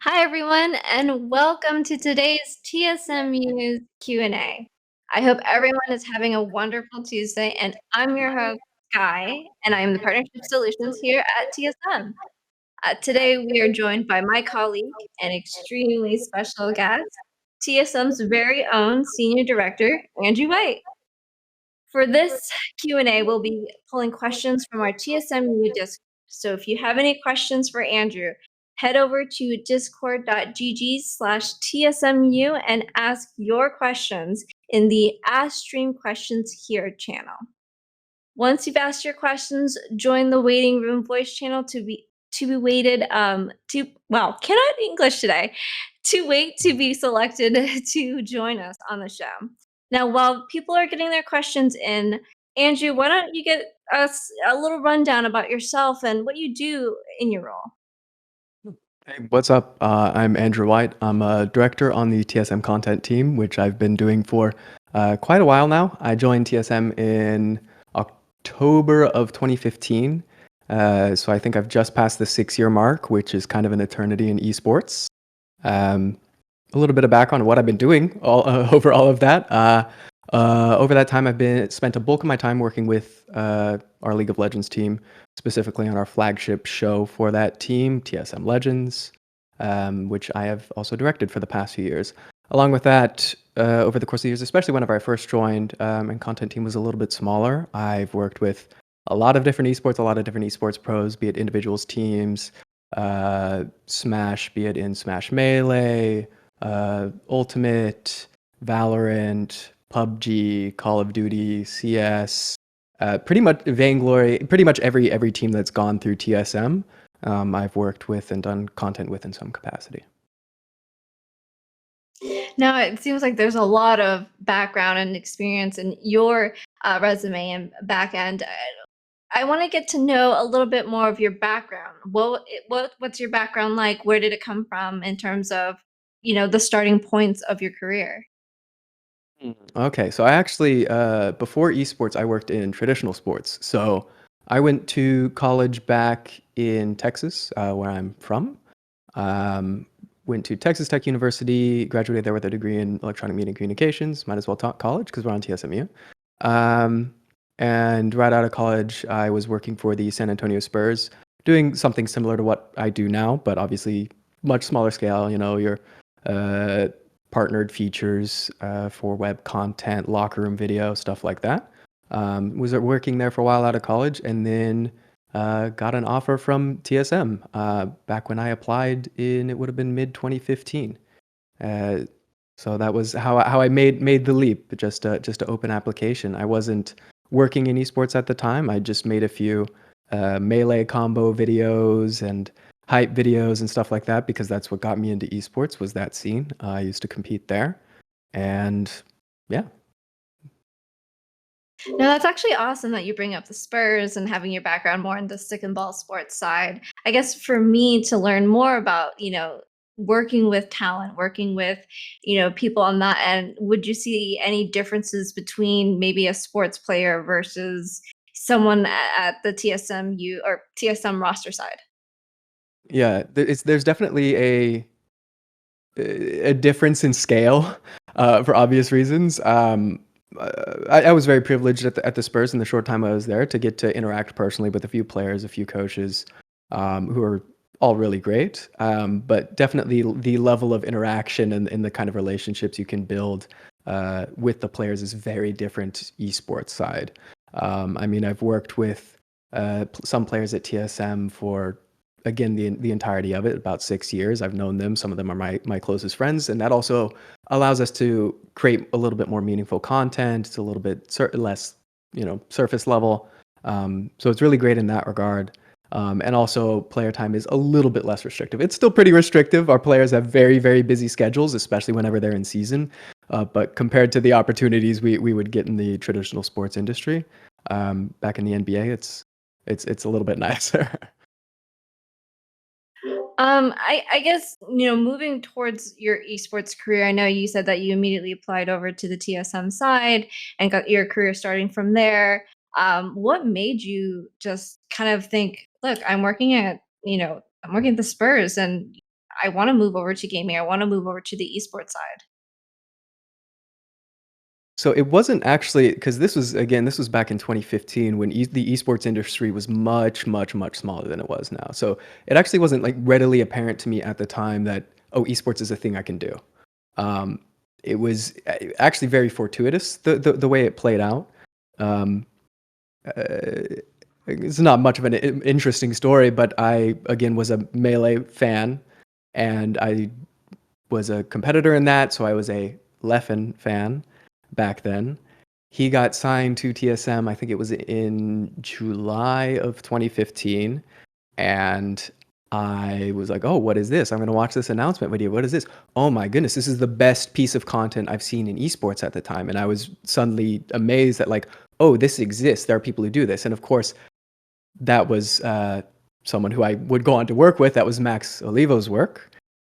Hi, everyone, and welcome to today's TSMU Q&A. I hope everyone is having a wonderful Tuesday, and I'm your host, Sky, and I am the Partnership Solutions here at TSM. Today, we are joined by my colleague and extremely special guest, TSM's very own Senior Director, Andrew White. For this Q&A, we'll be pulling questions from our TSMU Discord. So if you have any questions for Andrew, head over to discord.gg/TSMU and ask your questions in the Ask Stream Questions Here channel. Once you've asked your questions, join the waiting room voice channel to be waited cannot English today, to wait to be selected to join us on the show. Now, while people are getting their questions in, Andrew, why don't you get us a little rundown about yourself and what you do in your role? Hey, what's up? I'm Andrew White. I'm a director on the TSM content team, which I've been doing for quite a while now. I joined TSM in October of 2015. So I think I've just passed the 6-year mark, which is kind of an eternity in esports. A little bit of background on what I've been doing over all of that. Over that time, I've spent a bulk of my time working with our League of Legends team, specifically on our flagship show for that team, TSM Legends, which I have also directed for the past few years. Along with that, over the course of the years, especially whenever I first joined and content team was a little bit smaller, I've worked with a lot of different esports pros, be it individuals, teams, Smash, be it in Smash Melee, Ultimate, Valorant, PUBG, Call of Duty, CS, pretty much Vainglory, pretty much every team that's gone through TSM, I've worked with and done content with in some capacity. Now, it seems like there's a lot of background and experience in your resume and back end. I want to get to know a little bit more of your background. What's your background like? Where did it come from in terms of, the starting points of your career? Okay, so I actually, before esports, I worked in traditional sports. So I went to college back in Texas, where I'm from. Went to Texas Tech University, graduated there with a degree in electronic media and communications. Might as well talk college because we're on TSMU. And right out of college, I was working for the San Antonio Spurs, doing something similar to what I do now, but obviously much smaller scale. Your partnered features for web content, locker room video, stuff like that. Was working there for a while out of college, and then got an offer from TSM back when I applied it would have been mid 2015. So that was how I made the leap, just a open application. I wasn't working in esports at the time. I just made a few melee combo videos and hype videos and stuff like that because that's what got me into esports was that scene. I used to compete there, and yeah. No, that's actually awesome that you bring up the Spurs and having your background more in the stick and ball sports side. I guess for me to learn more about, working with talent, working with, people on that end, would you see any differences between maybe a sports player versus someone at the TSMU or TSM roster side? Yeah, there's definitely a difference in scale for obvious reasons. I was very privileged at the Spurs in the short time I was there to get to interact personally with a few players, a few coaches who are all really great. But definitely the level of interaction and the kind of relationships you can build with the players is very different esports side. I mean, I've worked with some players at TSM for again the entirety of it, about 6 years. I've known them. Some of them are my closest friends, and that also allows us to create a little bit more meaningful content. It's a little bit less, surface level. So it's really great in that regard. And also, player time is a little bit less restrictive. It's still pretty restrictive. Our players have very, very busy schedules, especially whenever they're in season. But compared to the opportunities we would get in the traditional sports industry, back in the NBA, it's a little bit nicer. I guess, moving towards your esports career, I know you said that you immediately applied over to the TSM side and got your career starting from there. What made you just kind of think, look, I'm working at the Spurs and I want to move over to gaming. I want to move over to the esports side? So it wasn't actually because this was back in 2015 when the esports industry was much, much, much smaller than it was now. So it actually wasn't like readily apparent to me at the time that, oh, esports is a thing I can do. Um, it was actually very fortuitous the way it played out. Um, it's not much of an interesting story, but I again was a Melee fan, and I was a competitor in that, so I was a Leffen fan back then. He got signed to TSM, I think it was in July of 2015, and I was like, "Oh, what is this? I'm gonna watch this announcement video. What is this? Oh my goodness, this is the best piece of content I've seen in esports at the time." And I was suddenly amazed that like, "Oh, this exists. There are people who do this." And of course, that was someone who I would go on to work with. That was Max Olivo's work.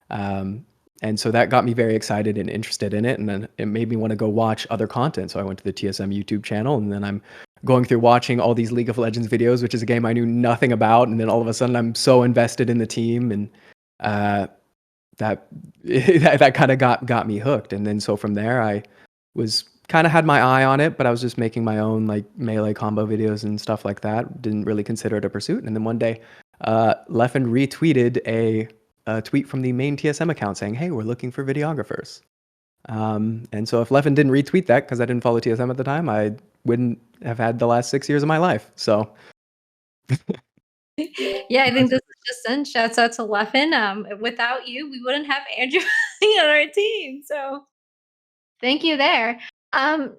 Um, and so that got me very excited and interested in it. And then it made me want to go watch other content. So I went to the TSM YouTube channel, and then I'm going through watching all these League of Legends videos, which is a game I knew nothing about. And then all of a sudden I'm so invested in the team, and uh, that that kind of got me hooked. And then so from there, I was kind of had my eye on it, but I was just making my own like Melee combo videos and stuff like that. Didn't really consider it a pursuit. And then one day, Leffen retweeted a tweet from the main TSM account saying, "Hey, we're looking for videographers." And so if Leffen didn't retweet that because I didn't follow TSM at the time, I wouldn't have had the last 6 years of my life. So Yeah, I think this is just in. Shouts out to Leffen. Without you, we wouldn't have Andrew on our team. So thank you there.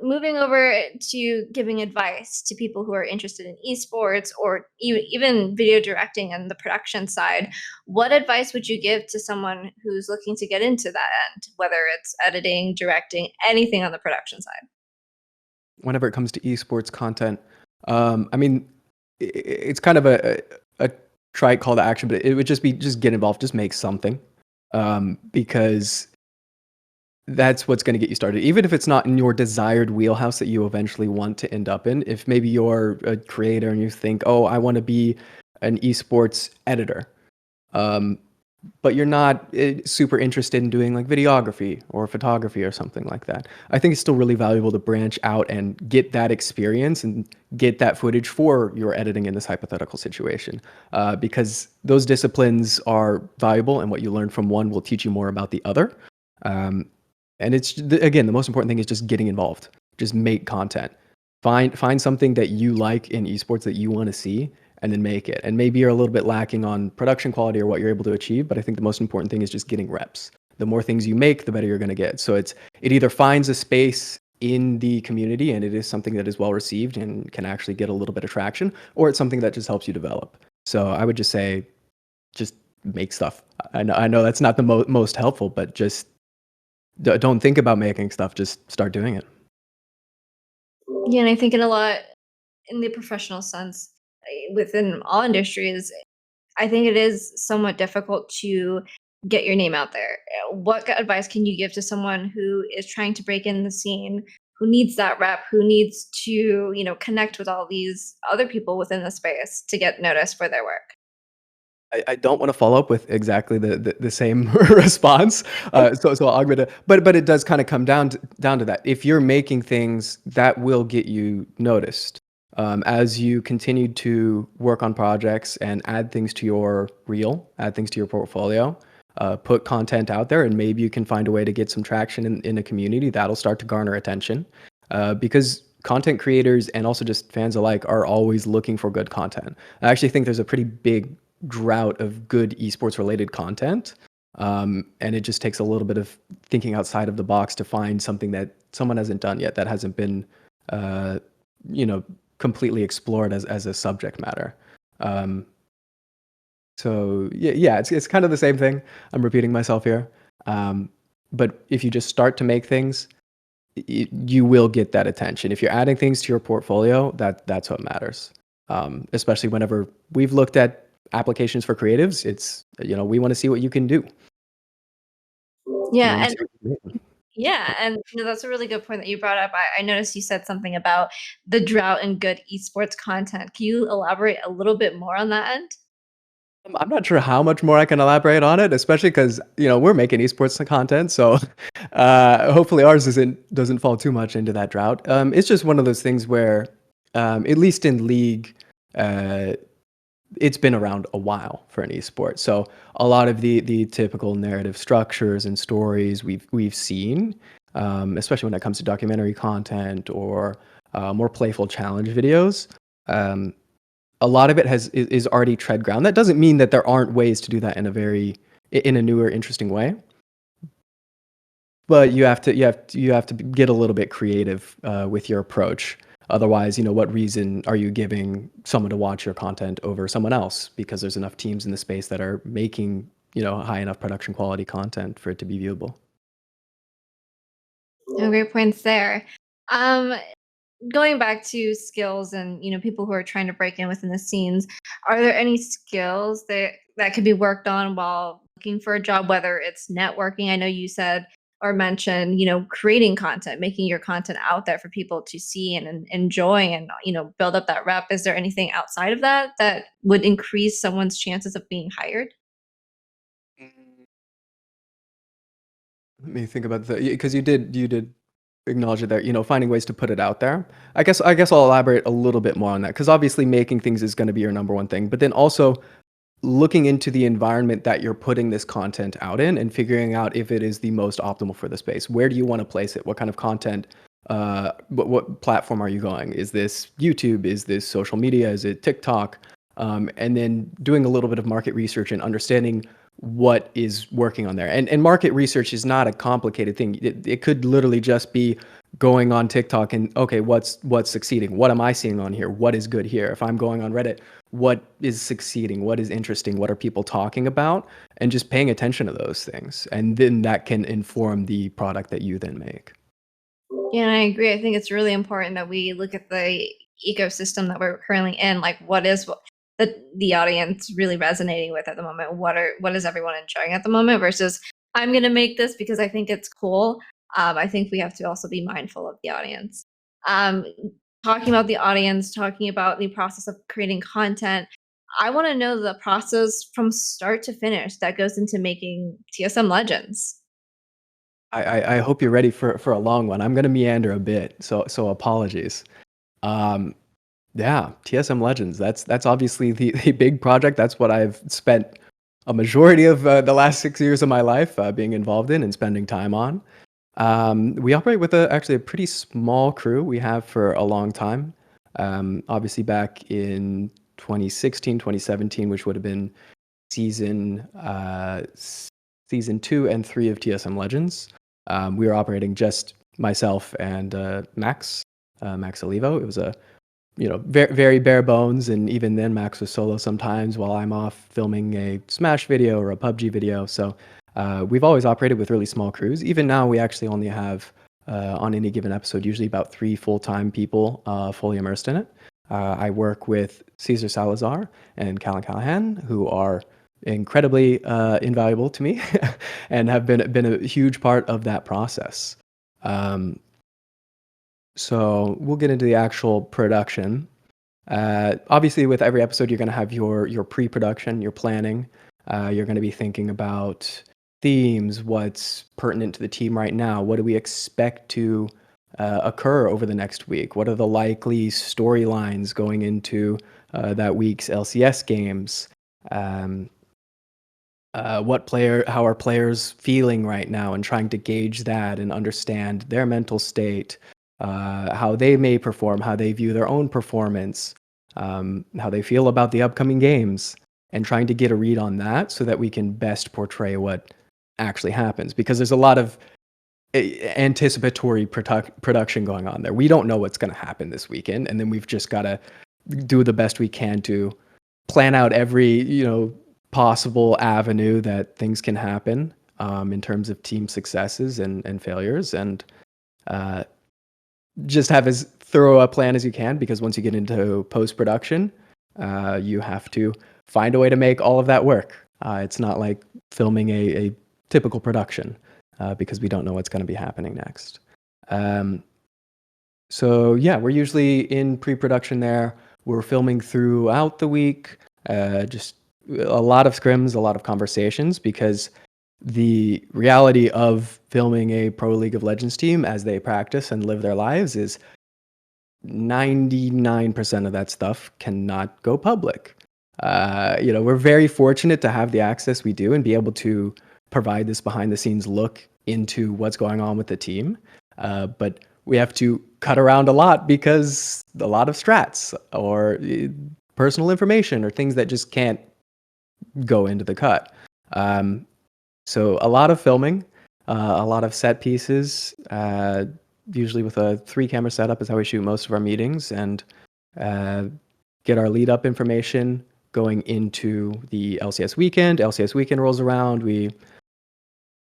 Moving over to giving advice to people who are interested in esports or even video directing and the production side, what advice would you give to someone who's looking to get into that end, whether it's editing, directing, anything on the production side? whenever it comes to esports content, I mean, it's kind of a trite call to action, but it would just be just get involved, just make something, because that's what's going to get you started. Even if it's not in your desired wheelhouse that you eventually want to end up in, if maybe you're a creator and you think, oh, I want to be an esports editor, um, but you're not super interested in doing like videography or photography or something like that. I think it's still really valuable to branch out and get that experience and get that footage for your editing in this hypothetical situation, because those disciplines are valuable, and what you learn from one will teach you more about the other. Um, and it's again, the most important thing is just getting involved. Just make content. Find something that you like in esports that you want to see, and then make it. And maybe you're a little bit lacking on production quality or what you're able to achieve, but I think the most important thing is just getting reps. The more things you make, the better you're going to get. So it either finds a space in the community and it is something that is well received and can actually get a little bit of traction, or it's something that just helps you develop. So I would just say, just make stuff. I know that's not the most helpful, but just don't think about making stuff. Just start doing it. Yeah, and I think in a lot in the professional sense, within all industries, I think it is somewhat difficult to get your name out there. What advice can you give to someone who is trying to break in the scene, who needs that rep, who needs to, connect with all these other people within the space to get noticed for their work? I don't want to follow up with exactly the same response. So I'll augment it, but it does kind of come down to that. If you're making things, that will get you noticed. As you continue to work on projects and add things to your reel, add things to your portfolio, put content out there, and maybe you can find a way to get some traction in a community. That'll start to garner attention, because content creators and also just fans alike are always looking for good content. I actually think there's a pretty big drought of good esports related content. And it just takes a little bit of thinking outside of the box to find something that someone hasn't done yet, that hasn't been, uh, you know, completely explored as a subject matter. Um, so yeah, it's kind of the same thing. I'm repeating myself here. Um, but if you just start to make things, you will get that attention. If you're adding things to your portfolio, that's what matters. Especially whenever we've looked at applications for creatives, it's, we want to see what you can do. We Yeah, want to and see what you can do. yeah, and that's a really good point that you brought up. I noticed you said something about the drought in good esports content. Can you elaborate a little bit more on that end? I'm not sure how much more I can elaborate on it, especially because we're making esports content, so hopefully ours doesn't fall too much into that drought. It's just one of those things where, at least in League, uh, it's been around a while for an esport. So a lot of the typical narrative structures and stories we've seen, especially when it comes to documentary content or more playful challenge videos. Um, a lot of it is already tread ground. That doesn't mean that there aren't ways to do that in a newer, interesting way. But you have to get a little bit creative with your approach. Otherwise, what reason are you giving someone to watch your content over someone else? Because there's enough teams in the space that are making high enough production quality content for it to be viewable. No, great points there. Um, Going back to skills and people who are trying to break in within the scenes, are there any skills that could be worked on while looking for a job, whether it's networking? I know you said or mentioned creating content, making your content out there for people to see and enjoy, and build up that rep. Is there anything outside of that that would increase someone's chances of being hired? Let me think about the because you did acknowledge it there. Finding ways to put it out there. I guess I'll elaborate a little bit more on that because obviously making things is going to be your number one thing, but then also looking into the environment that you're putting this content out in and figuring out if it is the most optimal for the space. Where do you want to place it? What kind of content? What platform are you going? Is this YouTube? Is this social media? Is it TikTok? And then doing a little bit of market research and understanding what is working on there. And market research is not a complicated thing. It could literally just be going on TikTok and okay, what's succeeding? What am I seeing on here? What is good here? If I'm going on Reddit, what is succeeding? What is interesting? What are people talking about? And just paying attention to those things. And then that can inform the product that you then make. Yeah, and I agree. I think it's really important that we look at the ecosystem that we're currently in. Like, the audience really resonating with at the moment? What is everyone enjoying at the moment? Versus, I'm going to make this because I think it's cool. I think we have to also be mindful of the audience. Um, Talking about the audience, talking about the process of creating content. I want to know the process from start to finish that goes into making TSM Legends. I hope you're ready for a long one. I'm gonna meander a bit, so apologies. Um, yeah, TSM Legends. That's obviously the big project. That's what I've spent a majority of the last 6 years of my life being involved in and spending time on. We operate with actually a pretty small crew. We have for a long time. Obviously, back in 2016, 2017, which would have been season season 2 and 3 of TSM Legends. We were operating just myself and Max Olivo. It was a very very bare bones, and even then Max was solo sometimes while I'm off filming a Smash video or a PUBG video. So we've always operated with really small crews. Even now, we actually only have on any given episode usually about 3 full-time people fully immersed in it. I work with Caesar Salazar and Callan Callahan, who are incredibly invaluable to me and have been a huge part of that process. Um, so we'll get into the actual production. Obviously, with every episode, you're going to have your pre-production, your planning. You're going to be thinking about themes, what's pertinent to the team right now, what do we expect to occur over the next week, what are the likely storylines going into that week's LCS games. Um, how are players feeling right now, and trying to gauge that and understand their mental state, how they may perform, how they view their own performance, how they feel about the upcoming games, and trying to get a read on that so that we can best portray what actually happens. Because there's a lot of anticipatory production going on there. We don't know what's going to happen this weekend, and then we've just got to do the best we can to plan out every possible avenue that things can happen in terms of team successes and failures, and uh, just have as thorough a plan as you can, because once you get into post production, you have to find a way to make all of that work. It's not like filming a typical production because we don't know what's going to be happening next. Um, so yeah, we're usually in pre-production there. We're filming throughout the week, just a lot of scrims, a lot of conversations, because the reality of filming a pro League of Legends team as they practice and live their lives is 99% of that stuff cannot go public. We're very fortunate to have the access we do and be able to provide this behind the scenes look into what's going on with the team. But we have to cut around a lot because a lot of strats or personal information or things that just can't go into the cut. So a lot of filming, a lot of set pieces, usually with a 3-camera setup is how we shoot most of our meetings, and get our lead up information going into the LCS weekend. LCS weekend rolls around, we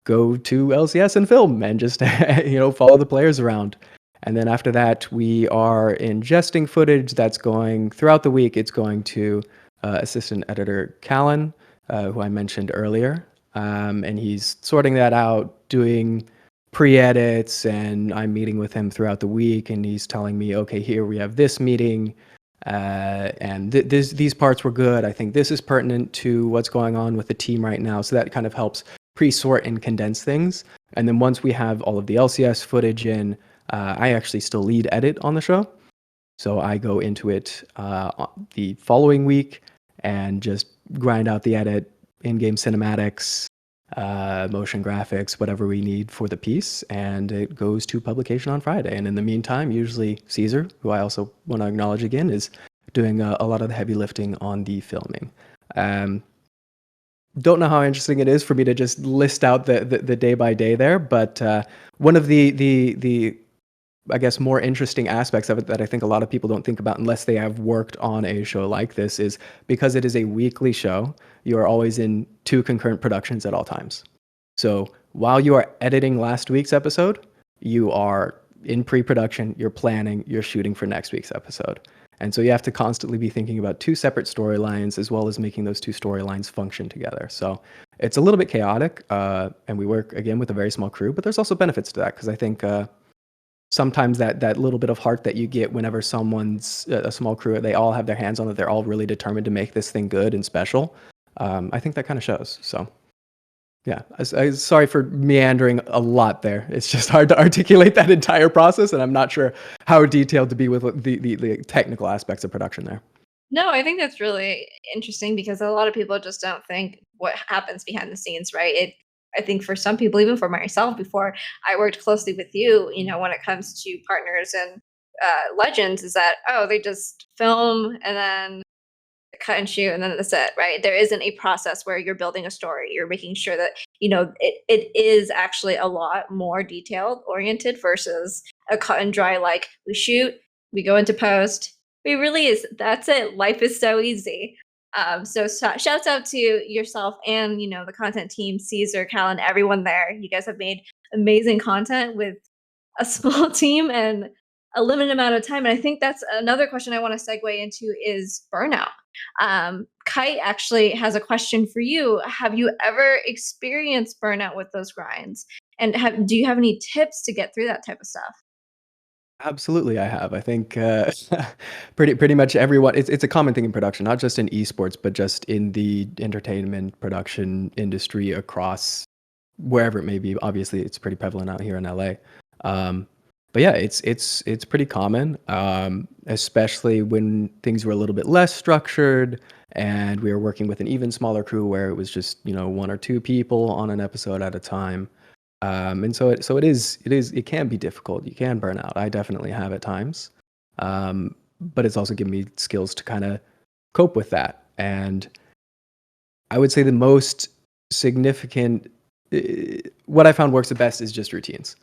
go to LCS and film and just follow the players around. And then after that, we are ingesting footage that's going throughout the week. It's going to assistant editor Callan, who I mentioned earlier. And he's sorting that out, doing pre-edits, and I'm meeting with him throughout the week, and he's telling me, okay, here we have this meeting, and these parts were good. I think this is pertinent to what's going on with the team right now. So that kind of helps pre-sort and condense things. And then once we have all of the LCS footage in, I actually still lead edit on the show. So I go into it the following week and just grind out the edit, in-game cinematics, motion graphics, whatever we need for the piece, and it goes to publication on Friday. And in the meantime, usually Caesar, who I also want to acknowledge again, is doing a lot of the heavy lifting on the filming. Don't know how interesting it is for me to just list out the day by day there, but one of the I guess more interesting aspects of it that I think a lot of people don't think about unless they have worked on a show like this is because it is a weekly show, you are always in 2 concurrent productions at all times. So while you are editing last week's episode, you are in pre-production, you're planning, you're shooting for next week's episode. And so you have to constantly be thinking about 2 separate storylines as well as making those 2 storylines function together. So it's a little bit chaotic, and we work, again, with a very small crew, but there's also benefits to that because I think sometimes that little bit of heart that you get whenever someone's a small crew, they all have their hands on it, they're all really determined to make this thing good and special. I think that kind of shows. So yeah, sorry for meandering a lot there. It's just hard to articulate that entire process, and I'm not sure how detailed to be with the technical aspects of production there. No, I think that's really interesting because a lot of people just don't think what happens behind the scenes, right? I think for some people, even for myself, before I worked closely with you, when it comes to partners and legends, is that they just film and then cut and shoot and then that's it, right? There isn't a process where you're building a story. You're making sure that it is actually a lot more detailed oriented versus a cut and dry, like we shoot, we go into post, we release, that's it, life is so easy. So shouts out to yourself and the content team, Caesar, Callan, everyone there. You guys have made amazing content with a small team and a limited amount of time. And I think that's another question I want to segue into is burnout. Kite actually has a question for you. Have you ever experienced burnout with those grinds? And do you have any tips to get through that type of stuff? Absolutely, I have. I think pretty much everyone. It's a common thing in production, not just in esports, but just in the entertainment production industry across wherever it may be. Obviously, it's pretty prevalent out here in LA. But yeah, it's pretty common, especially when things were a little bit less structured, and we were working with an even smaller crew where it was just 1 or 2 people on an episode at a time. And so it can be difficult. You can burn out. I definitely have at times. But it's also given me skills to kind of cope with that. And I would say the most significant, what I found works the best is just routines.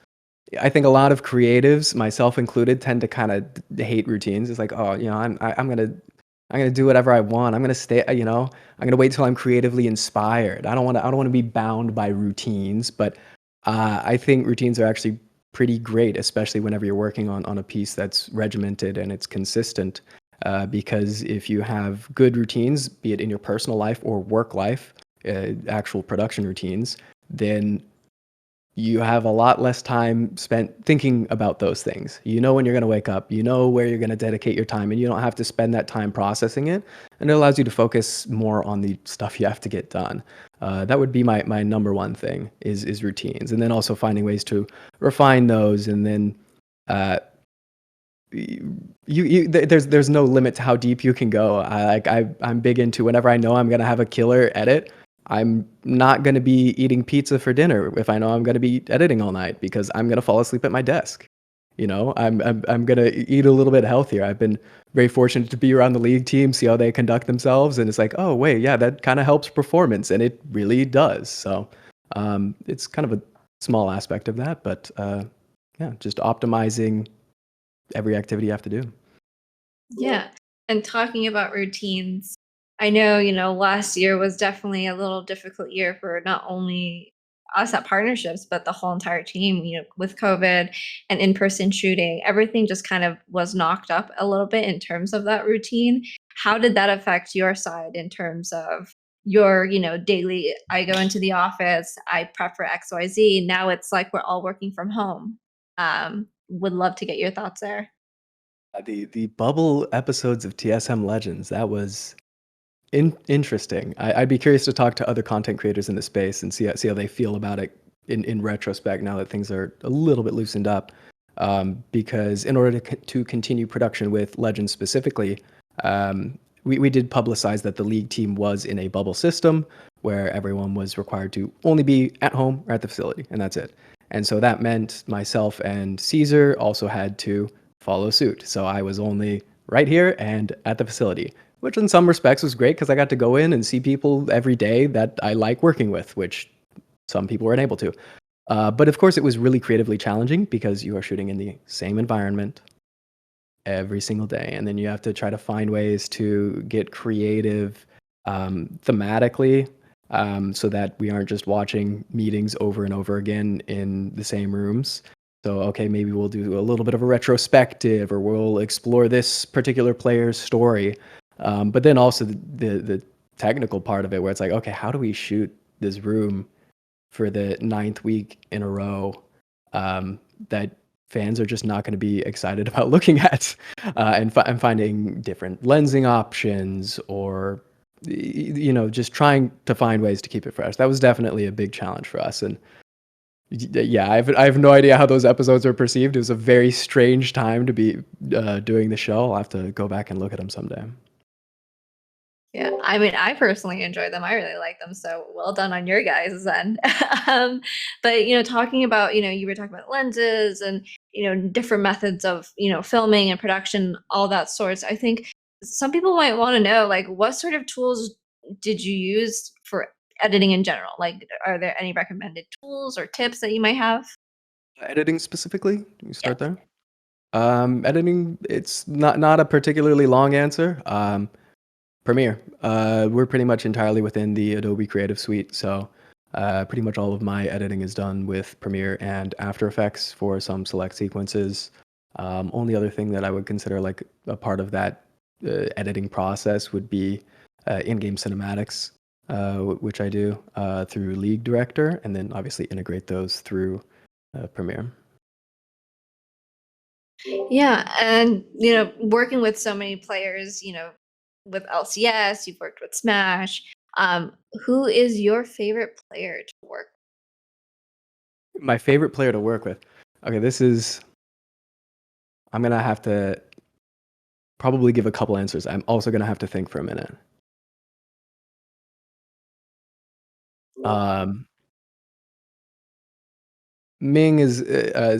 I think a lot of creatives, myself included, tend to kind of hate routines. It's like, oh, I'm gonna do whatever I want. I'm gonna stay, I'm gonna wait till I'm creatively inspired. I don't want to be bound by routines. But I think routines are actually pretty great, especially whenever you're working on a piece that's regimented and it's consistent. Because if you have good routines, be it in your personal life or work life, actual production routines, then you have a lot less time spent thinking about those things. You know when you're going to wake up, you know where you're going to dedicate your time, and you don't have to spend that time processing it. And it allows you to focus more on the stuff you have to get done. That would be my number one thing is routines, and then also finding ways to refine those. And then uh, there's no limit to how deep you can go. I'm big into whenever I know I'm gonna have a killer edit, I'm not gonna be eating pizza for dinner if I know I'm gonna be editing all night because I'm gonna fall asleep at my desk. You know, I'm gonna eat a little bit healthier. I've been very fortunate to be around the league team, see how they conduct themselves, and it's like, oh wait, yeah, that kind of helps performance, and it really does. So it's kind of a small aspect of that, but yeah, just optimizing every activity you have to do. Yeah. And talking about routines, I know, last year was definitely a little difficult year for not only us at partnerships, but the whole entire team, with COVID and in-person shooting, everything just kind of was knocked up a little bit in terms of that routine. How did that affect your side in terms of your, daily, I go into the office, I prep for XYZ. Now it's like we're all working from home. Would love to get your thoughts there. The bubble episodes of TSM Legends, that was interesting. I'd be curious to talk to other content creators in the space and see how they feel about it in retrospect now that things are a little bit loosened up. Because in order to continue production with Legends specifically, we did publicize that the league team was in a bubble system where everyone was required to only be at home or at the facility, and that's it. And so that meant myself and Caesar also had to follow suit. So I was only right here and at the facility, which in some respects was great because I got to go in and see people every day that I like working with, which some people weren't able to. But of course, it was really creatively challenging because you are shooting in the same environment every single day, and then you have to try to find ways to get creative thematically, so that we aren't just watching meetings over and over again in the same rooms. So, okay, maybe we'll do a little bit of a retrospective, or we'll explore this particular player's story. But then also the technical part of it, where it's like, okay, how do we shoot this room for the ninth week in a row, that fans are just not going to be excited about looking at, and finding different lensing options, or just trying to find ways to keep it fresh. That was definitely a big challenge for us. And yeah, I have no idea how those episodes are perceived. It was a very strange time to be doing the show. I'll have to go back and look at them someday. Yeah, I mean, I personally enjoy them. I really like them. So well done on your guys' end. But talking about, you were talking about lenses and different methods of filming and production, all that sorts. I think some people might want to know, like, what sort of tools did you use for editing in general? Like, are there any recommended tools or tips that you might have? Editing specifically, you Yeah. start there. Editing, it's not a particularly long answer. Premiere. We're pretty much entirely within the Adobe Creative Suite, so pretty much all of my editing is done with Premiere and After Effects for some select sequences. Only other thing that I would consider like a part of that editing process would be in-game cinematics, which I do through League Director, and then obviously integrate those through Premiere. Yeah, and working with so many players, with LCS, you've worked with Smash. Who is your favorite player to work My favorite player to work with. Okay, this is. I'm gonna have to probably give a couple answers. I'm also gonna have to think for a minute. Um, Ming is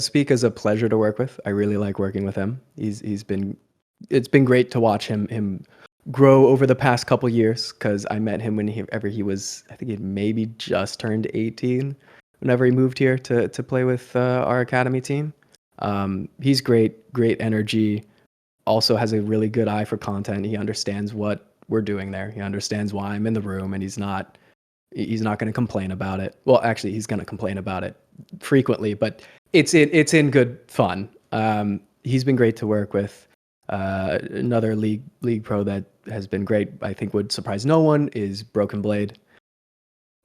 Speak is a pleasure to work with. I really like working with him. He's been It's been great to watch him grow over the past couple years because I met him whenever he was, I think he maybe just turned 18 whenever he moved here to play with our academy team. He's great energy. Also has a really good eye for content. He understands what we're doing there. He understands why I'm in the room, and he's not going to complain about it. Well, actually, he's going to complain about it frequently, but it's in good fun. He's been great to work with. Another league pro that has been great, I think would surprise no one, is Broken Blade.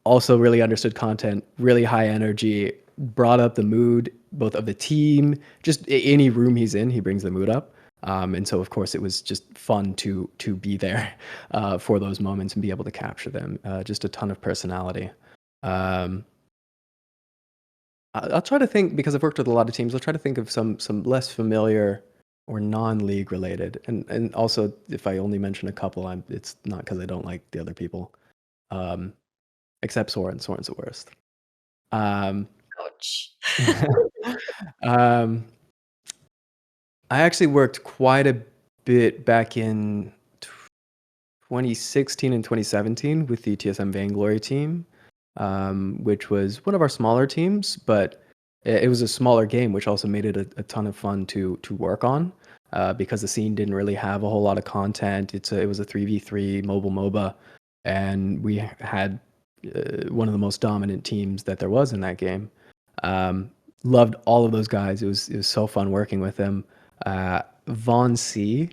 Also, really understood content, really high energy, brought up the mood both of the team, just any room he's in, he brings the mood up. And so of course it was just fun to be there for those moments and be able to capture them. Just a ton of personality. Um, I'll try to think because I've worked with a lot of teams. I'll try to think of some less familiar or non-league related, and also if I only mention a couple, it's not because I don't like the other people, um, except Soren. Soren's the worst. Um, Ouch. um, I actually worked quite a bit back in 2016 and 2017 with the TSM Vainglory team, which was one of our smaller teams, but it was a smaller game, which also made it a ton of fun to work on because the scene didn't really have a whole lot of content. It was a 3v3 mobile MOBA, and we had one of the most dominant teams that there was in that game. Um, Loved all of those guys. It was so fun working with them. Von C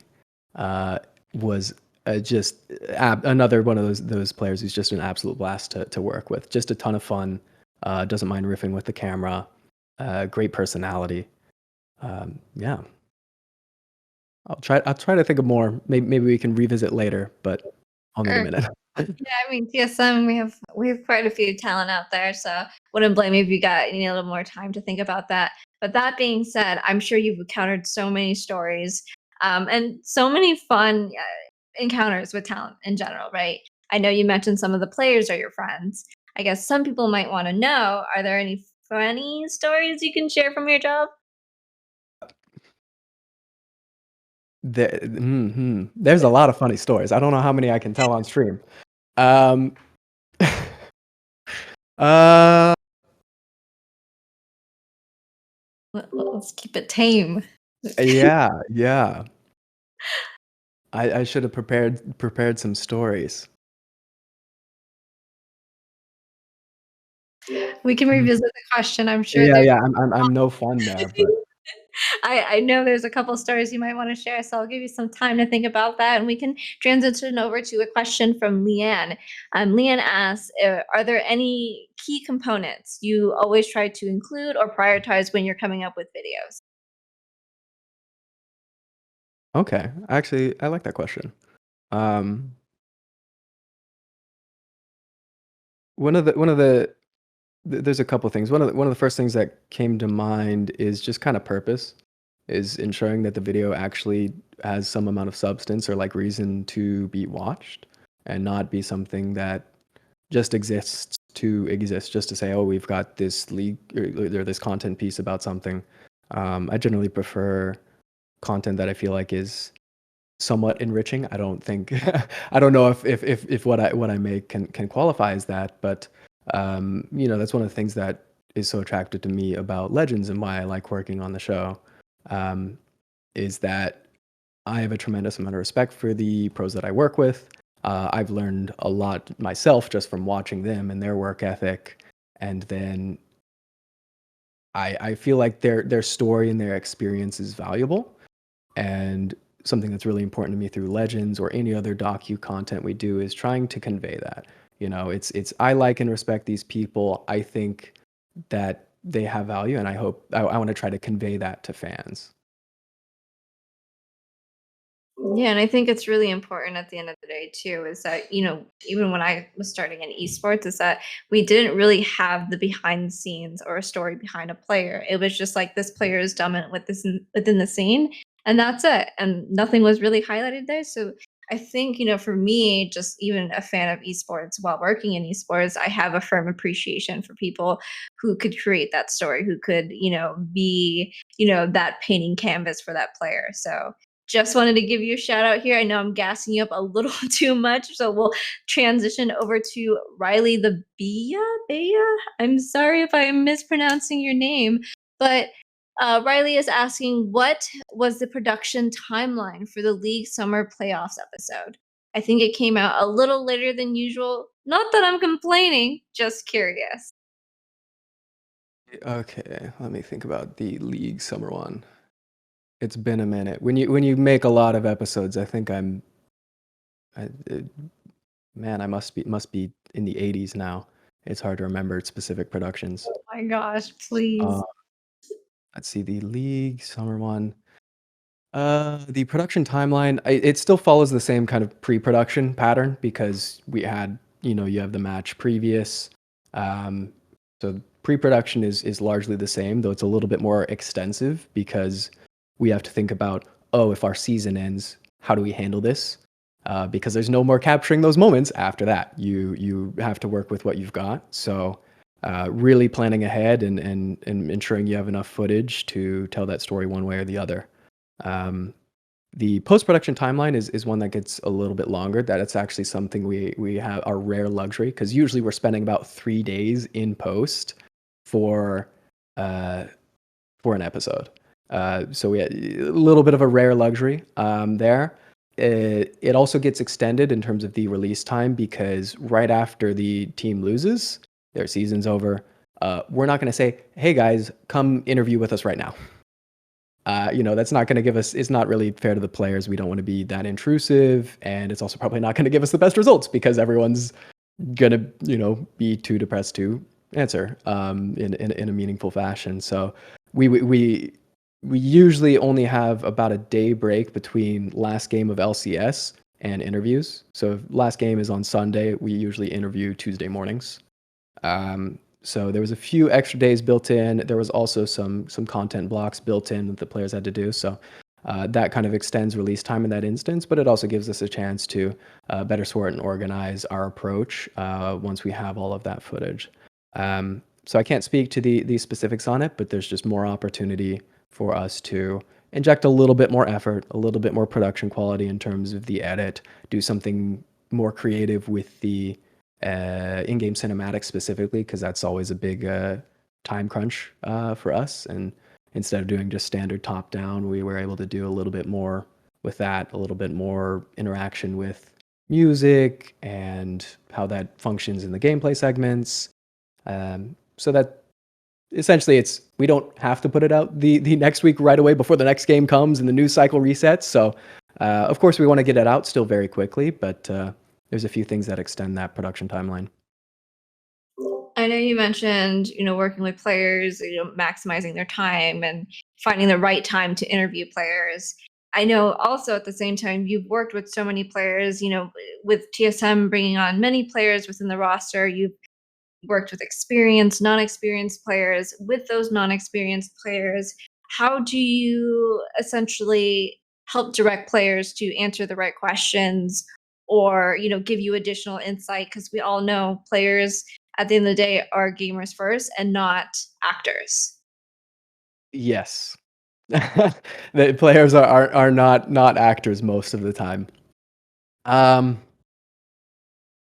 was just another one of those players who's just an absolute blast to work with. Just a ton of fun. Doesn't mind riffing with the camera. Great personality. Yeah, I'll try to think of more. Maybe we can revisit later, but I'll need a Sure. minute. Yeah, I mean TSM, we have quite a few talent out there, so wouldn't blame you if you got a little more time to think about that. But that being said, I'm sure you've encountered so many stories, and so many fun encounters with talent in general, right? I know you mentioned some of the players are your friends. I guess some people might want to know: are there any funny stories you can share from your job? There's a lot of funny stories. I don't know how many I can tell on stream. Um, uh, Let's keep it tame. yeah. I should have prepared some stories. We can Mm. revisit the question. I'm sure Yeah, there's yeah. I'm no fun there, but I know there's a couple stories you might want to share, so I'll give you some time to think about that, and we can transition over to a question from Leanne. Leanne asks, "Are there any key components you always try to include or prioritize when you're coming up with videos?" okay. Actually, I like that question. Um, one of the there's a couple things. One of the first things that came to mind is just kind of purpose, is ensuring that the video actually has some amount of substance or like reason to be watched, and not be something that just exists to exist, just to say, oh, we've got this league or this content piece about something. I generally prefer content that I feel like is somewhat enriching. I don't think I don't know if what I make can qualify as that, but that's one of the things that is so attractive to me about Legends and why I like working on the show, um, is that I have a tremendous amount of respect for the pros that I work with. I've learned a lot myself just from watching them and their work ethic, and then I feel like their story and their experience is valuable, and something that's really important to me through Legends or any other docu content we do is trying to convey that. It's I like and respect these people. I think that they have value, and I want to try to convey that to fans. Yeah, and I think it's really important at the end of the day too, is that, even when I was starting in esports, is that we didn't really have the behind the scenes or a story behind a player. It was just like this player is dominant with within the scene, and that's it. And nothing was really highlighted there. So I think, for me, just even a fan of esports while working in esports, I have a firm appreciation for people who could create that story, who could, be, that painting canvas for that player. So just wanted to give you a shout out here. I know I'm gassing you up a little too much, so we'll transition over to Riley the Bia. Bia. I'm sorry if I'm mispronouncing your name, but Riley is asking, what was the production timeline for the league summer playoffs episode? I think it came out a little later than usual. Not that I'm complaining, just curious. Okay, let me think about the league summer one. It's been a minute. When you make a lot of episodes, I think I, man, I must be in the 80s now. It's hard to remember specific productions. Oh my gosh, please. Uh, let's see, the League Summer one. The production timeline, it still follows the same kind of pre-production pattern because we had, you have the match previous. Um, so pre-production is largely the same, though it's a little bit more extensive because we have to think about, oh, if our season ends, how do we handle this? Because there's no more capturing those moments after that. You have to work with what you've got. So really planning ahead and ensuring you have enough footage to tell that story one way or the other. Um, the post-production timeline is one that gets a little bit longer. That it's actually something we have our rare luxury because usually we're spending about 3 days in post for uh, for an episode. So we had a little bit of a rare luxury there. It also gets extended in terms of the release time because right after the team loses, their season's over. We're not going to say, "Hey guys, come interview with us right now." That's not going to give us, it's not really fair to the players. We don't want to be that intrusive. And it's also probably not going to give us the best results because everyone's going to, be too depressed to answer in a meaningful fashion. So we usually only have about a day break between last game of LCS and interviews. So if last game is on Sunday, we usually interview Tuesday mornings. So there was a few extra days built in. There was also some content blocks built in that the players had to do. So that kind of extends release time in that instance, but it also gives us a chance to better sort and organize our approach once we have all of that footage. So I can't speak to the specifics on it, but there's just more opportunity for us to inject a little bit more effort, a little bit more production quality in terms of the edit, do something more creative with the in-game cinematics specifically, because that's always a big time crunch for us. And instead of doing just standard top-down, we were able to do a little bit more with that, a little bit more interaction with music and how that functions in the gameplay segments. So that essentially we don't have to put it out the next week right away before the next game comes and the news cycle resets. So of course we want to get it out still very quickly, but there's a few things that extend that production timeline. I know you mentioned, working with players, maximizing their time and finding the right time to interview players. I know also at the same time you've worked with so many players, with TSM bringing on many players within the roster. You've worked with experienced, non-experienced players. With those non-experienced players, how do you essentially help direct players to answer the right questions or, give you additional insight? Because we all know players at the end of the day are gamers first and not actors. Yes. The players are not actors most of the time. Um,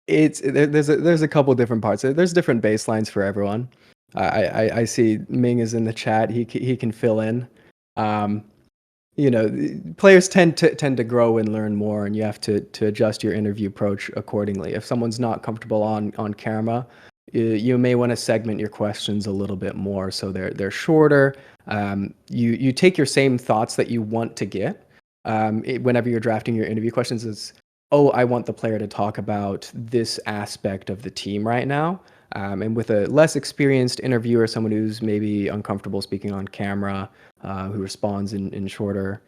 there's a couple different parts. There's different baselines for everyone. I see Ming is in the chat. He can fill in. Um, players tend to grow and learn more, and you have to adjust your interview approach accordingly. If someone's not comfortable on camera, you may want to segment your questions a little bit more so they're shorter. You take your same thoughts that you want to get whenever you're drafting your interview questions. Is, oh, I want the player to talk about this aspect of the team right now. And with a less experienced interviewer, someone who's maybe uncomfortable speaking on camera, who responds in shorter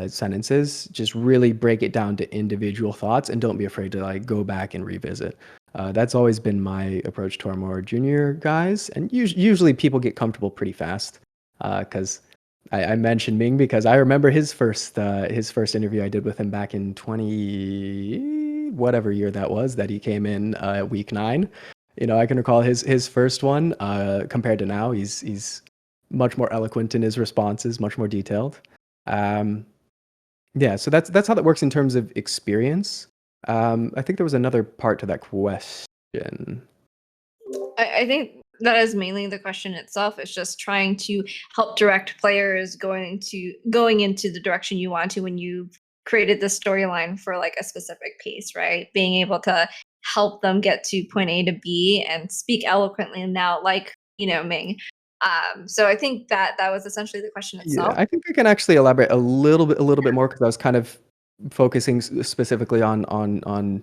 sentences, just really break it down to individual thoughts and don't be afraid to go back and revisit. That's always been my approach to our more junior guys, and usually people get comfortable pretty fast. Because I mentioned Ming because I remember his first interview I did with him back in 20 whatever year that was that he came in week 9. I can recall his first one compared to now. He's much more eloquent in his responses, much more detailed. Yeah, so that's how that works in terms of experience. I think there was another part to that question. I think that is mainly the question itself. It's just trying to help direct players going into the direction you want to when you've created the storyline for like a specific piece, right? Being able to help them get to point A to B and speak eloquently now, like Ming. So I think that was essentially the question Yeah, itself. I think I can actually elaborate a little bit more because I was kind of focusing specifically on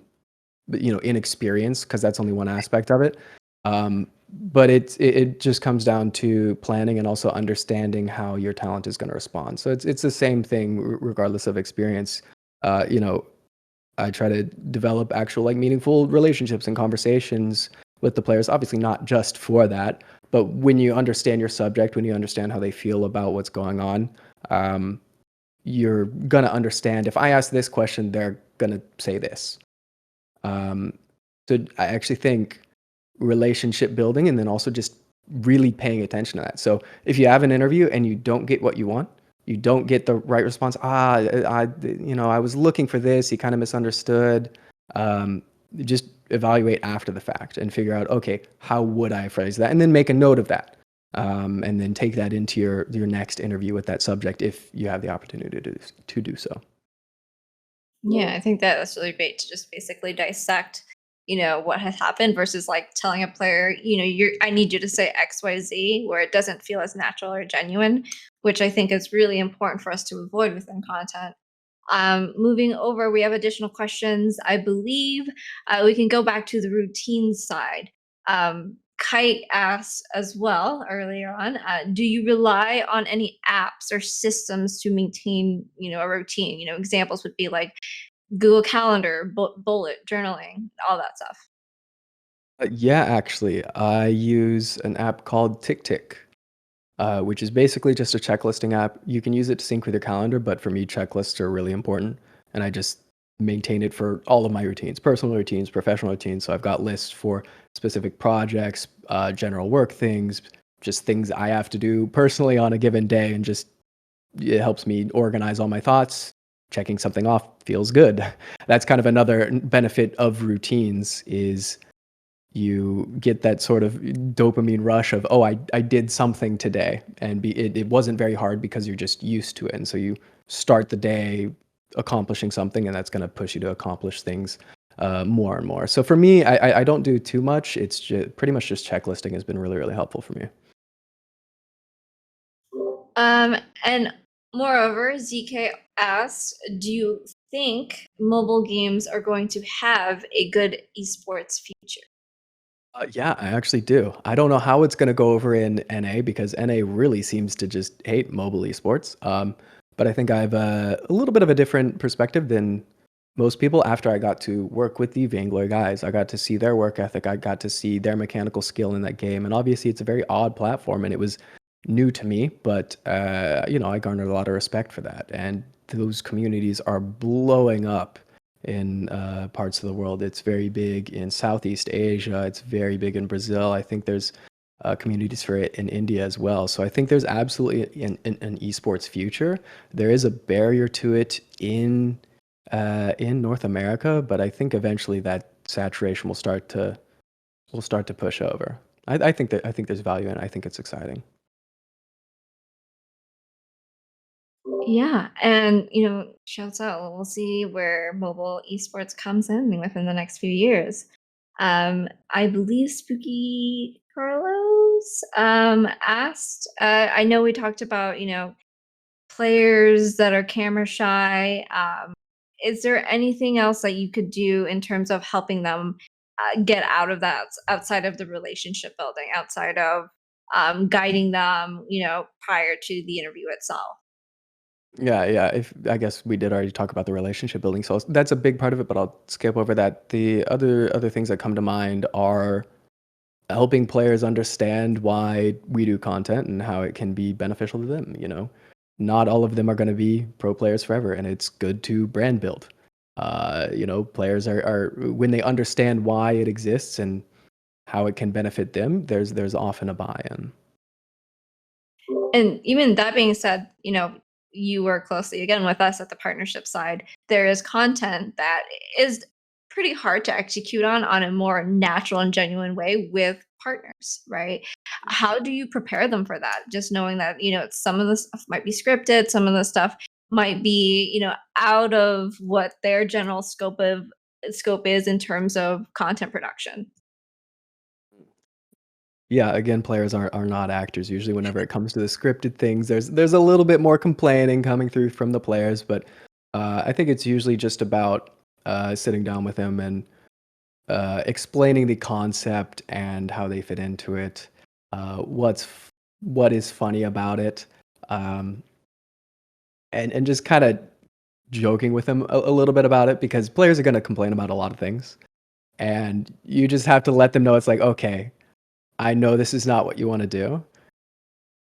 inexperience because that's only one aspect of it. But it just comes down to planning and also understanding how your talent is going to respond. So it's the same thing regardless of experience. You know, I try to develop actual like meaningful relationships and conversations with the players. Obviously, not just for that, but when you understand your subject, when you understand how they feel about what's going on, um, you're gonna understand. If I ask this question, they're gonna say this. Um, so I actually think relationship building and then also just really paying attention to that. So if you have an interview and you don't get what you want, you don't get the right response. I was looking for this. He kind of misunderstood. Um, just evaluate after the fact and figure out, okay, how would I phrase that? And then make a note of that. And then take that into your next interview with that subject if you have the opportunity to do so. Yeah, I think that that's really great to just basically dissect, what has happened versus like telling a player, I need you to say XYZ where it doesn't feel as natural or genuine, which I think is really important for us to avoid within content. Moving over, we have additional questions. I believe we can go back to the routine side. Kite asked as well earlier on, do you rely on any apps or systems to maintain, a routine? Examples would be like Google Calendar, bullet journaling, all that stuff. Yeah, actually, I use an app called TickTick, which is basically just a checklisting app. You can use it to sync with your calendar, but for me, checklists are really important, and I just maintain it for all of my routines, personal routines, professional routines. So I've got lists for specific projects, general work things, just things I have to do personally on a given day, and just it helps me organize all my thoughts. Checking something off feels good. That's kind of another benefit of routines is you get that sort of dopamine rush of, oh, I did something today, and it wasn't very hard because you're just used to it, and so you start the day accomplishing something, and that's going to push you to accomplish things more and more. So for me, I don't do too much. It's just pretty much just checklisting has been really really helpful for me. And moreover, ZK asks, do you think mobile games are going to have a good esports future? Yeah, I actually do. I don't know how it's going to go over in NA because NA really seems to just hate mobile esports. But I think I have a little bit of a different perspective than most people after I got to work with the Vainglory guys. I got to see their work ethic. I got to see their mechanical skill in that game. And obviously, it's a very odd platform and it was new to me, but I garnered a lot of respect for that. And those communities are blowing up in parts of the world. It's very big in Southeast Asia. It's very big in Brazil. I think there's communities for it in India as well. So I think there's absolutely an esports future. There is a barrier to it in North America, but I think eventually that saturation will start to push over. I think there's value in it. I think it's exciting. Yeah, and shouts out. We'll see where mobile esports comes in within the next few years. I believe Spooky Carlos asked. I know we talked about players that are camera shy. Is there anything else that you could do in terms of helping them get out of that outside of the relationship building, outside of guiding them, prior to the interview itself? Yeah, yeah. If I guess we did already talk about the relationship building, so that's a big part of it. But I'll skip over that. The other things that come to mind are helping players understand why we do content and how it can be beneficial to them. Not all of them are going to be pro players forever, and it's good to brand build. Players are when they understand why it exists and how it can benefit them. There's often a buy-in. And even that being said, you work closely again with us at the partnership side. There is content that is pretty hard to execute on a more natural and genuine way with partners, right? How do you prepare them for that? Just knowing that, some of the stuff might be scripted, some of the stuff might be, out of what their general scope is in terms of content production. Yeah, again, players are not actors. Usually, whenever it comes to the scripted things, there's a little bit more complaining coming through from the players, but I think it's usually just about sitting down with them and explaining the concept and how they fit into it, what is funny about it, um, and just kind of joking with them a little bit about it because players are going to complain about a lot of things, and you just have to let them know it's like, okay, I know this is not what you want to do,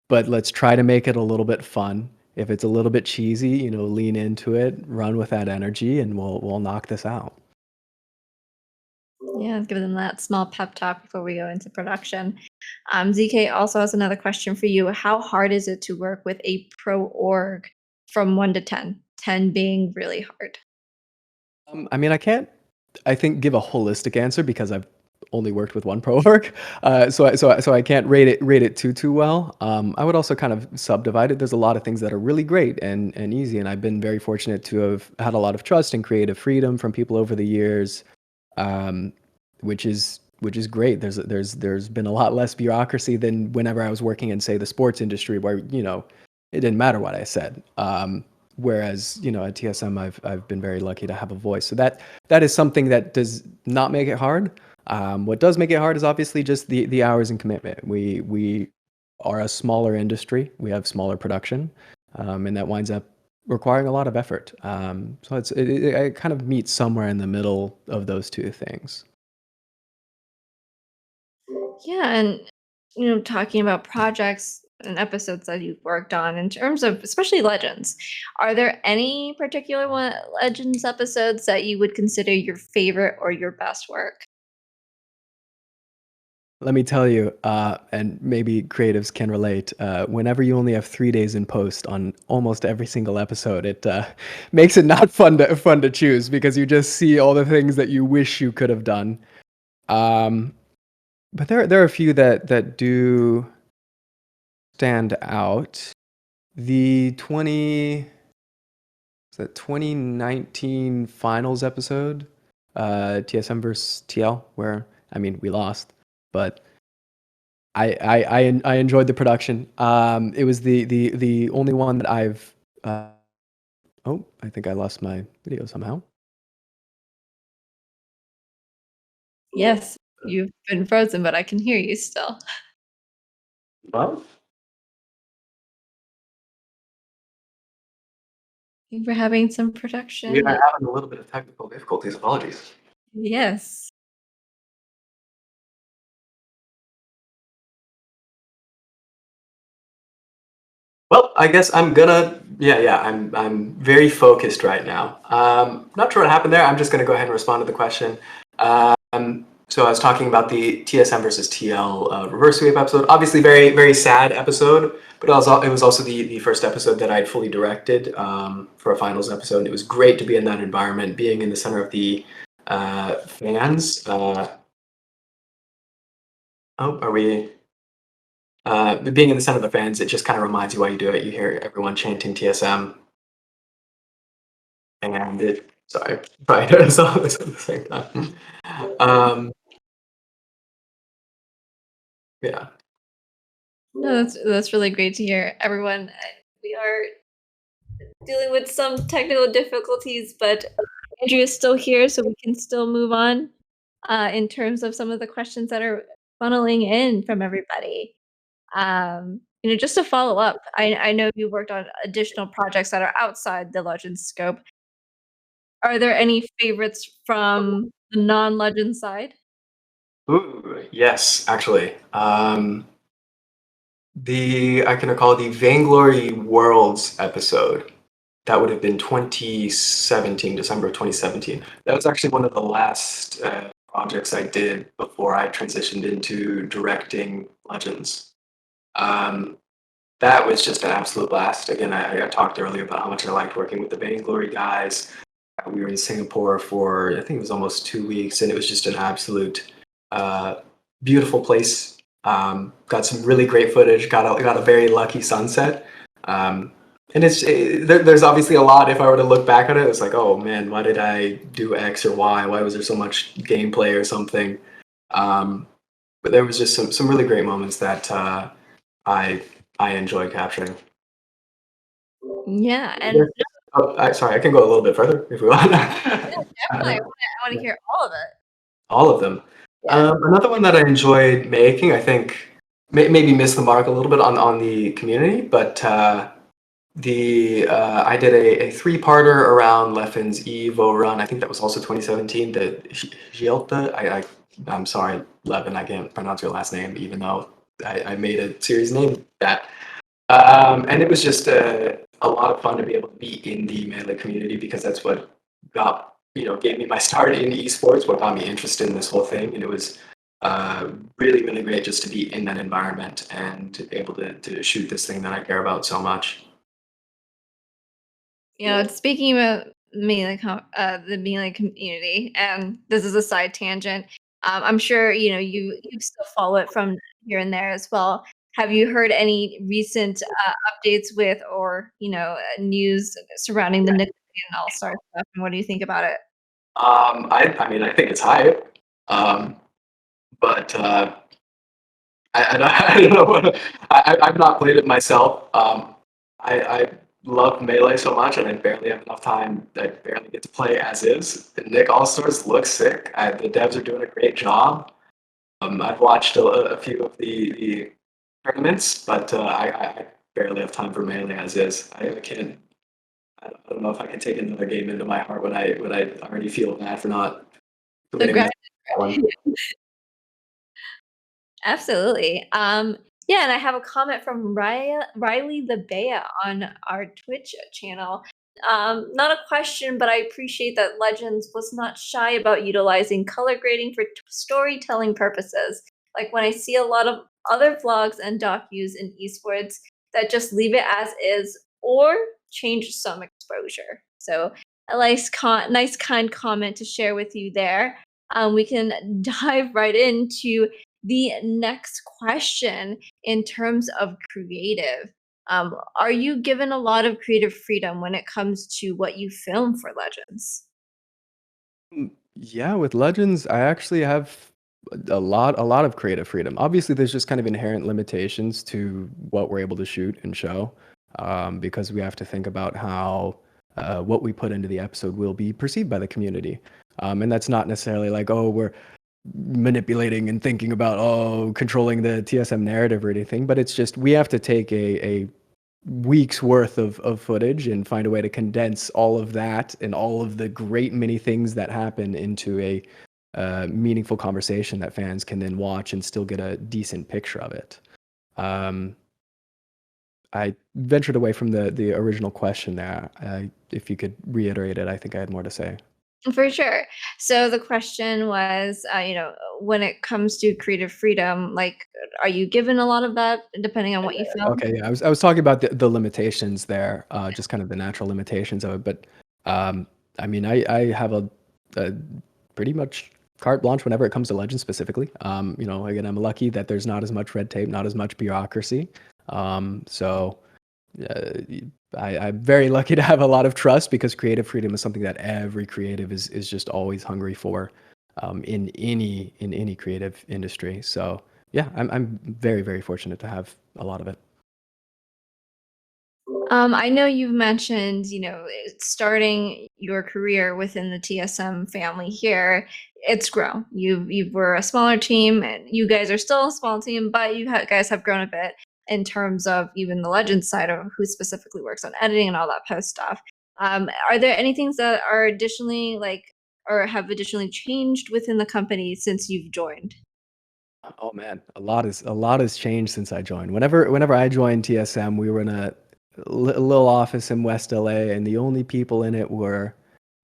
but let's try to make it a little bit fun. If it's a little bit cheesy, lean into it, run with that energy, and we'll knock this out. Yeah, give them that small pep talk before we go into production. ZK also has another question for you. How hard is it to work with a pro org from 1 to 10? 10 being really hard. I mean, I can't, I think, give a holistic answer because I've only worked with one pro org, so I can't rate it too well. I would also kind of subdivide it. There's a lot of things that are really great and easy, and I've been very fortunate to have had a lot of trust and creative freedom from people over the years, um, which is great. There's been a lot less bureaucracy than whenever I was working in, say, the sports industry, where it didn't matter what I said. Whereas at TSM, I've been very lucky to have a voice. So that is something that does not make it hard. What does make it hard is obviously just the hours and commitment. We are a smaller industry. We have smaller production, and that winds up requiring a lot of effort. So it kind of meets somewhere in the middle of those two things. Yeah, and talking about projects and episodes that you've worked on in terms of especially Legends, are there any particular one Legends episodes that you would consider your favorite or your best work? Let me tell you, and maybe creatives can relate. Whenever you only have 3 days in post on almost every single episode, it makes it not fun to choose because you just see all the things that you wish you could have done. Um, but there are a few that do stand out. The 2019 finals episode, TSM versus TL, where I mean we lost, but I enjoyed the production. It was the only one that I've. Oh, I think I lost my video somehow. Yes, you've been frozen, but I can hear you still. Well, We're having some we production. are having a little bit of technical difficulties. Apologies. Yes. Well, I guess I'm gonna. Yeah. I'm very focused right now. Not sure what happened there. I'm just gonna go ahead and respond to the question. So I was talking about the TSM versus TL reverse sweep episode. Obviously, very very sad episode, but it was also the first episode that I'd fully directed for a finals episode. And it was great to be in that environment, being in the center of the fans. Oh, are we? Being in the center of the fans, it just kind of reminds you why you do it. You hear everyone chanting TSM, and it. Sorry, right. It's all this at the same time. Um, yeah. No, that's really great to hear. Everyone, we are dealing with some technical difficulties, but Andrew is still here, so we can still move on in terms of some of the questions that are funneling in from everybody. Just to follow up, I know you worked on additional projects that are outside the Legends scope. Are there any favorites from the non-Legend side? Ooh, yes, actually. The I can recall the Vainglory Worlds episode. That would have been 2017, December of 2017. That was actually one of the last projects I did before I transitioned into directing Legends. Um, that was just an absolute blast. Again, I talked earlier about how much I liked working with the Vainglory guys. We were in Singapore for, I think it was almost 2 weeks, and it was just an absolute uh, beautiful place. Got some really great footage. Got a very lucky sunset. Um, and there's obviously a lot. If I were to look back at it, it's like, oh man, why did I do X or Y? Why was there so much gameplay or something? Um, but there was just some really great moments that I I enjoy capturing. Yeah, and Oh, sorry, I can go a little bit further if we want. yeah, definitely. I wanna hear all of it. All of them. Yeah. Another one that I enjoyed making, I think maybe missed the mark a little bit on the community, but I did a three-parter around Leffen's Evo run. I think that was also 2017. The Gielta. I'm sorry, Levin. I can't pronounce your last name, even though I made a series named that. And it was just a lot of fun to be able to be in the Melee community because that's what gave me my start in esports, what got me interested in this whole thing. And it was really great just to be in that environment and to be able to shoot this thing that I care about so much. Speaking about the Melee community, and this is a side tangent. I'm sure you still follow it from here and there as well. Have you heard any recent updates with or news surrounding the Nickelodeon All Star stuff? And what do you think about it? I mean, I think it's hype, but I don't know. I've not played it myself. I love Melee so much, and I barely have enough time. I barely get to play as is. The Nick All Stars looks sick. The devs are doing a great job. I've watched a few of the tournaments, but I barely have time for Melee as is. I can't. I don't know if I can take another game into my heart when I already feel bad for not The winning grind. that one. Absolutely. Yeah, and I have a comment from Riley the Bea on our Twitch channel. Not a question, but I appreciate that Legends was not shy about utilizing color grading for storytelling purposes. Like when I see a lot of other vlogs and docus in esports that just leave it as is or change some exposure. So a nice kind comment to share with you there. We can dive right into the next question in terms of creative. Are you given a lot of creative freedom when it comes to what you film for Legends? Yeah, with Legends, I actually have a lot of creative freedom. Obviously, there's just kind of inherent limitations to what we're able to shoot and show, because we have to think about how what we put into the episode will be perceived by the community. And that's not necessarily like, oh, we're manipulating and thinking about, oh, controlling the TSM narrative or anything, but it's just we have to take a weeks worth of footage and find a way to condense all of that and all of the great many things that happen into a meaningful conversation that fans can then watch and still get a decent picture of it. Um, I ventured away from the original question there. If you could reiterate it, I think I had more to say. For sure. So the question was, when it comes to creative freedom, like, are you given a lot of that depending on what you film? Okay, yeah, I was talking about the limitations there, just kind of the natural limitations of it. But I mean, I have a pretty much carte blanche whenever it comes to Legends specifically. Again, I'm lucky that there's not as much red tape, not as much bureaucracy. So uh, I'm very lucky to have a lot of trust because creative freedom is something that every creative is just always hungry for, in any creative industry. So yeah, I'm very fortunate to have a lot of it. I know you've mentioned, starting your career within the TSM family here. It's grown. You were a smaller team, and you guys are still a small team, but guys have grown a bit in terms of even the Legends side of who specifically works on editing and all that post stuff. Are there any things that are additionally or have additionally changed within the company since you've joined? Oh man, a lot has changed since I joined. Whenever I joined TSM, we were in a little office in West LA, and the only people in it were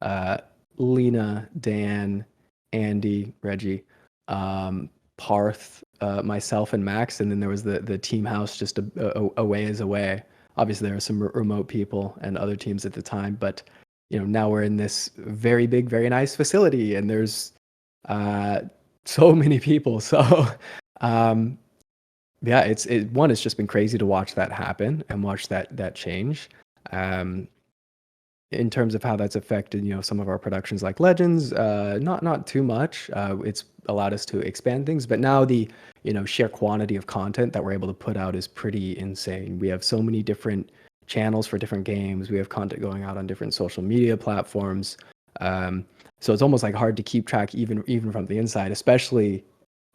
uh, Lena, Dan, Andy, Reggie, Parth, myself, and Max, and then there was the team house just a ways away. Obviously, there were some remote people and other teams at the time, but now we're in this very big, very nice facility, and there's uh, so many people. So, um, yeah, it's just been crazy to watch that happen and watch that change. Um, in terms of how that's affected, some of our productions like Legends, not too much. It's allowed us to expand things, but now the sheer quantity of content that we're able to put out is pretty insane. We have so many different channels for different games. We have content going out on different social media platforms. So it's almost like hard to keep track even from the inside, especially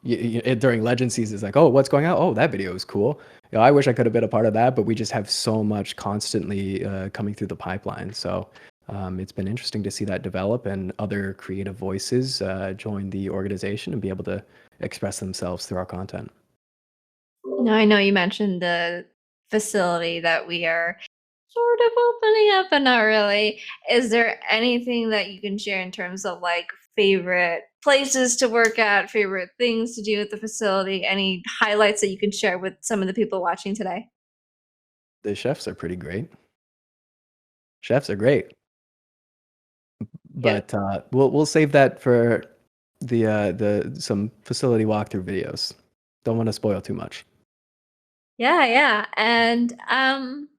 during Legend season. It's like, oh, what's going on? Oh, that video is cool. I wish I could have been a part of that, but we just have so much constantly coming through the pipeline. So it's been interesting to see that develop and other creative voices join the organization and be able to express themselves through our content. Now, I know you mentioned the facility that we are sort of opening up, but not really. Is there anything that you can share in terms of like favorite places to work at, favorite things to do at the facility? Any highlights that you can share with some of the people watching today? The chefs are pretty great. Chefs are great, Yep. but we'll save that for the some facility walkthrough videos. Don't want to spoil too much. Yeah, yeah. And I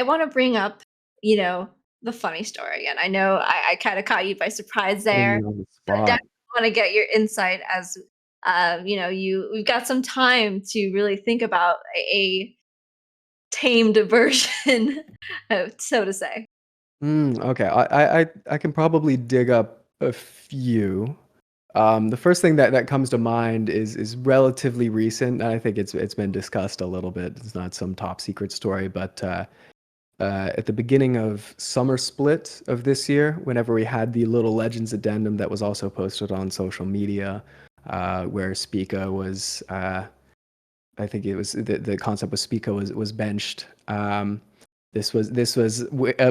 want to bring up, you know, the funny story again. I know I kind of caught you by surprise Putting there, you on the but spot. definitely want to get your insight as we've got some time to really think about a tamed version, so to say. Okay, I can probably dig up a few. The first thing that comes to mind is relatively recent, and I think it's been discussed a little bit. It's not some top secret story, but at the beginning of summer split of this year, whenever we had the little Legends addendum that was also posted on social media, where Spica was, I think it was the concept was Spica was benched. This was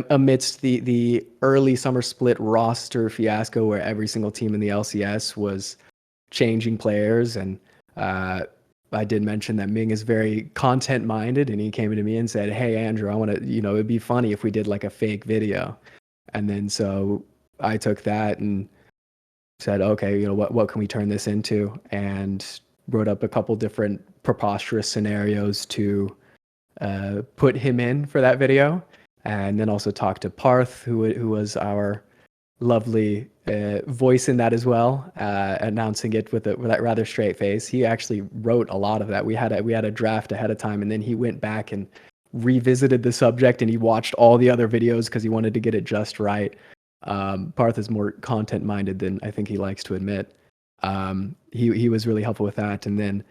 amidst the early summer split roster fiasco where every single team in the LCS was changing players, and uh, I did mention that Ming is very content minded, and he came to me and said, "Hey Andrew, I want to, it'd be funny if we did like a fake video." And then so I took that and said, "Okay, what can we turn this into?" And wrote up a couple different preposterous scenarios to put him in for that video, and then also talked to Parth, who was our lovely voice in that as well, announcing it with that rather straight face. He actually wrote a lot of that. We had a draft ahead of time, and then he went back and revisited the subject, and he watched all the other videos because he wanted to get it just right. Parth is more content minded than I think he likes to admit. He was really helpful with that, and then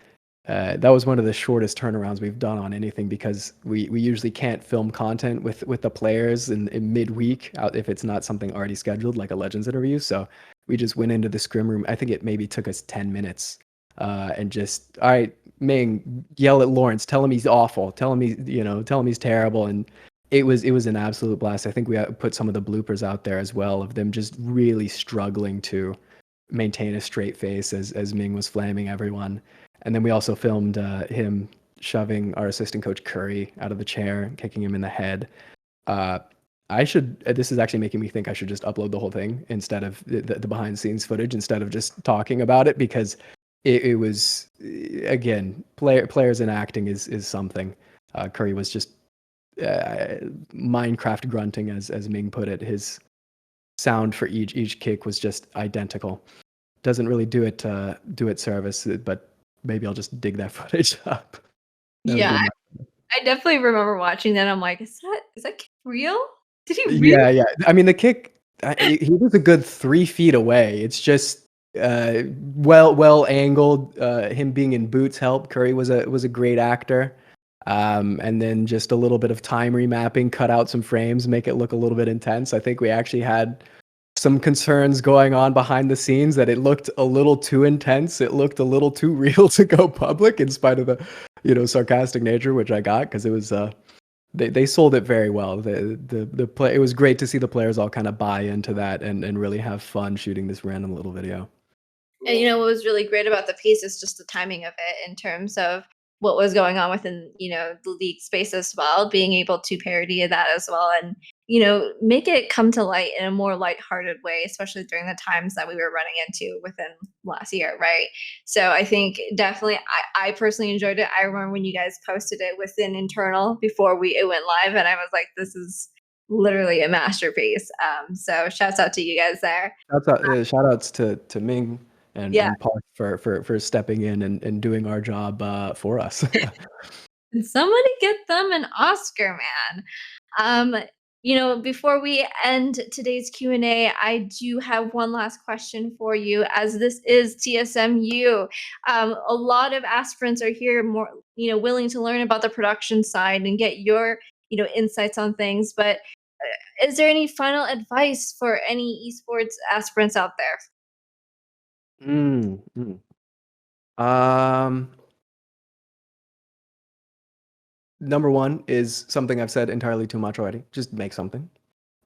that was one of the shortest turnarounds we've done on anything because we usually can't film content with the players in midweek out if it's not something already scheduled like a Legends interview. So we just went into the scrim room. I think it maybe took us 10 minutes and just, all right, Ming, yell at Lawrence, tell him he's awful, tell him he's terrible. And it was an absolute blast. I think we put some of the bloopers out there as well of them just really struggling to maintain a straight face as Ming was flaming everyone. And then we also filmed him shoving our assistant coach Curry out of the chair and kicking him in the head. Uh, this is actually making me think I should just upload the whole thing instead of the behind the scenes footage instead of just talking about it because it was, again, players and acting is something. Curry was just Minecraft grunting, as Ming put it. His sound for each kick was just identical. Doesn't really do it service, but maybe I'll just dig that footage up. That would Yeah, be my I definitely remember watching that. I'm like, is that kid real? Did he really? Yeah, yeah. I mean, the kick, he was a good 3 feet away. It's just well angled. Him being in boots helped. Curry was a great actor. And then just a little bit of time remapping, cut out some frames, make it look a little bit intense. I think we actually had some concerns going on behind the scenes that it looked a little too intense. It looked a little too real to go public, in spite of the, sarcastic nature, which I got because it was they sold it very well. The play, it was great to see the players all kind of buy into that and really have fun shooting this random little video. And what was really great about the piece is just the timing of it in terms of what was going on within, the league space as well, being able to parody that as well and, make it come to light in a more lighthearted way, especially during the times that we were running into within last year, right? So I think definitely I personally enjoyed it. I remember when you guys posted it within internal before it went live and I was like, this is literally a masterpiece. So shouts out to you guys there. Shout outs to Ming Yeah. and Park for stepping in and doing our job for us. Somebody get them an Oscar, man. Um, Before we end today's Q&A, I do have one last question for you, as this is TSMU. A lot of aspirants are here more, willing to learn about the production side and get your, insights on things. But is there any final advice for any esports aspirants out there? Mm, mm. Um, Number one is something I've said entirely too much already. Just make something.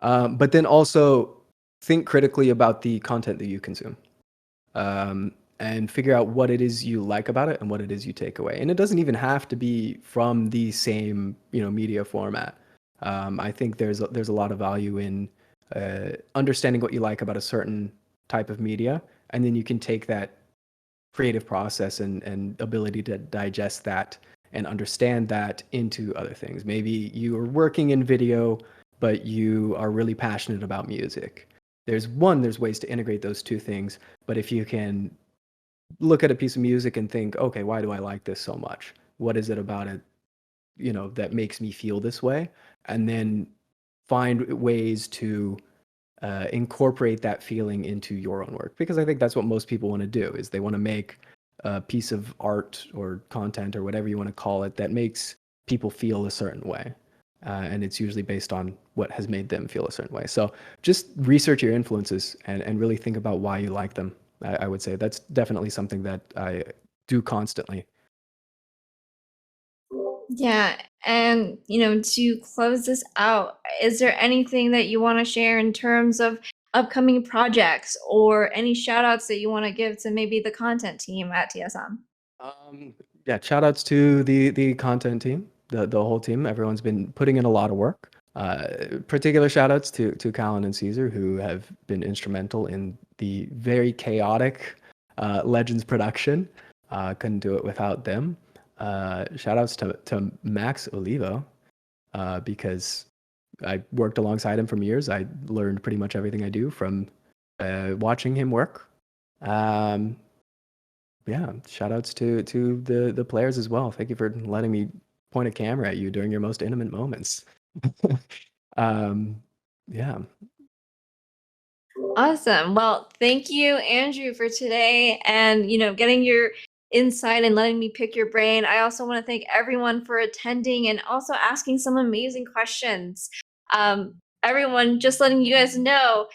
But then also think critically about the content that you consume, and figure out what it is you like about it and what it is you take away. And it doesn't even have to be from the same, media format. I think there's a lot of value in understanding what you like about a certain type of media, and then you can take that creative process and ability to digest that and understand that into other things. Maybe you are working in video, but you are really passionate about music. There's ways to integrate those two things, but if you can look at a piece of music and think, okay, why do I like this so much? What is it about it, that makes me feel this way? And then find ways to incorporate that feeling into your own work, because I think that's what most people want to do, is they want to make a piece of art or content or whatever you want to call it that makes people feel a certain way, and it's usually based on what has made them feel a certain way. So just research your influences and really think about why you like them. I would say that's definitely something that I do constantly. Yeah, and to close this out, is there anything that you want to share in terms of upcoming projects or any shout outs that you want to give to maybe the content team at TSM? Um, yeah, shout outs to the content team, the whole team. Everyone's been putting in a lot of work. Particular shout outs to Callan and Caesar, who have been instrumental in the very chaotic Legends production. Couldn't do it without them. Shout outs to Max Olivo, because I worked alongside him for years. I learned pretty much everything I do from watching him work. Um, yeah, shout outs to the players as well. Thank you for letting me point a camera at you during your most intimate moments. um, yeah. Awesome. Well, thank you, Andrew, for today and, getting your insight and letting me pick your brain. I also want to thank everyone for attending and also asking some amazing questions. Everyone, just letting you guys know,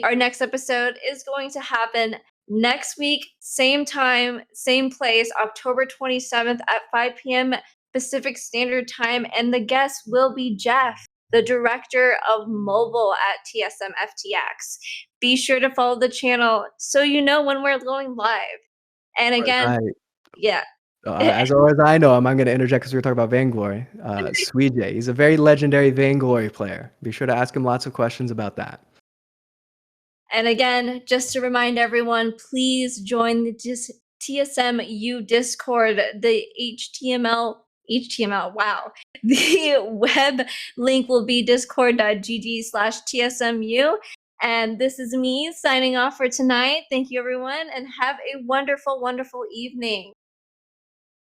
our next episode is going to happen next week, same time, same place, October 27th at 5 p.m. Pacific Standard Time, and the guest will be Jeff, the director of mobile at TSM FTX. Be sure to follow the channel so you know when we're going live. And Or as again, I, yeah. as far as I know, I'm going to interject because we were talking about Vainglory. Sweetie, he's a very legendary Vainglory player. Be sure to ask him lots of questions about that. And again, just to remind everyone, please join the TSMU Discord, the HTML, wow. The web link will be discord.gg/TSMU. And this is me signing off for tonight. Thank you, everyone, and have a wonderful, wonderful evening.